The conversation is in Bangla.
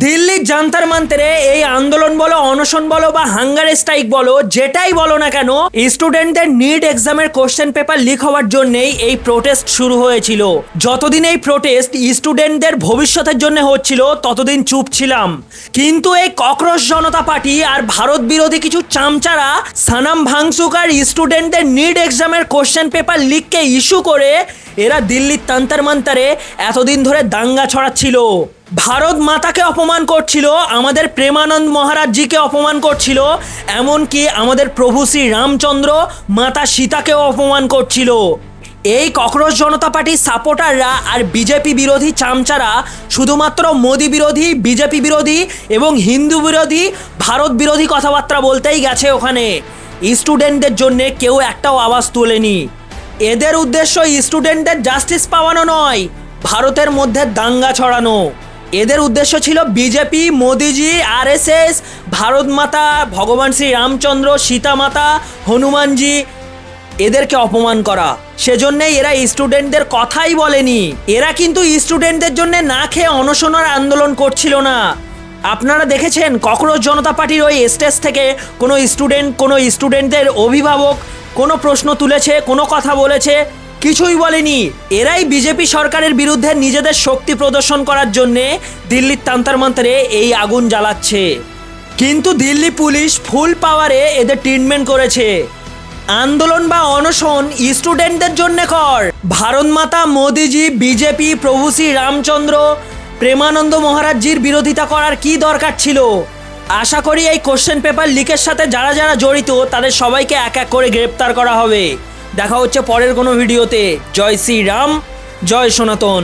দিল্লির জান্তার মান্তারে এই আন্দোলন বলো, অনশন বলো বা হাঙ্গার স্ট্রাইক বলো, যেটাই বলো না কেন, স্টুডেন্টদের নিট এক্সামের কোশ্চেন পেপার লিক হওয়ার জন্যই এই প্রোটেস্ট শুরু হয়েছিল। যতদিন এই প্রোটেস্ট স্টুডেন্টদের ভবিষ্যতের জন্য হচ্ছিল ততদিন চুপ ছিলাম, কিন্তু এই ককরোচ জনতা পার্টি আর ভারত বিরোধী কিছু চামচারা সানাম ভাংসুক আর স্টুডেন্টদের নিট এক্সামের কোশ্চেন পেপার লিককে ইস্যু করে এরা দিল্লির তান্তার মান্তারে এতদিন ধরে দাঙ্গা ছড়াচ্ছিল। ভারত মাতাকে অপমান করছিল, আমাদের প্রেমানন্দ মহারাজজিকে অপমান করছিল, এমনকি আমাদের প্রভু শ্রী রামচন্দ্র মাতা সীতাকেও অপমান করছিল। এই ককরোচ জনতা পার্টির সাপোর্টাররা আর বিজেপি বিরোধী চামচারা শুধুমাত্র মোদি বিরোধী, বিজেপি বিরোধী এবং হিন্দু বিরোধী, ভারত বিরোধী কথাবার্তা বলতেই গেছে। ওখানে স্টুডেন্টদের জন্য কেউ একটাও আওয়াজ তোলেনি। এদের উদ্দেশ্য স্টুডেন্টদের জাস্টিস পাওয়ানো নয়, ভারতের মধ্যে দাঙ্গা ছড়ানো। এদের উদ্দেশ্য ছিল বিজেপি, মোদিজি, আরএসএস, ভারত মাতা, ভগবান শ্রী রামচন্দ্র, সীতা মাতা, হনুমানজি, এদেরকে অপমান করা। সেজন্যই এরা স্টুডেন্টদের কথাই বলেনি। এরা কিন্তু স্টুডেন্টদের জন্য না খেয়ে অনশনের আন্দোলন করছিল না। আপনারা দেখেছেন ককরোচ জনতা পার্টির ওই স্টেজ থেকে কোনো স্টুডেন্টদের অভিভাবক কোনো প্রশ্ন তুলেছে, কোনো কথা বলেছে? কিছুই বলেনি। এরাই বিজেপি সরকারের বিরুদ্ধে নিজেদের শক্তি প্রদর্শন করার জন্যে দিল্লির তান্তার মান্তারে এই আগুন জ্বালাচ্ছে। কিন্তু দিল্লি পুলিশ ফুল পাওয়ারে এদের ট্রিটমেন্ট করেছে। আন্দোলন বা অনশন স্টুডেন্টদের জন্য কর। ভারত মাতা, মোদিজি, বিজেপি, প্রভু শ্রী রামচন্দ্র, প্রেমানন্দ মহারাজজির বিরোধিতা করার কি দরকার ছিল? আশা করি এই কোশ্চেন পেপার লিকের সাথে যারা যারা জড়িত তাদের সবাইকে এক এক করে গ্রেপ্তার করা হবে। দেখা হচ্ছে পরের কোনো ভিডিওতে। জয় শ্রী রাম, জয় সনাতন।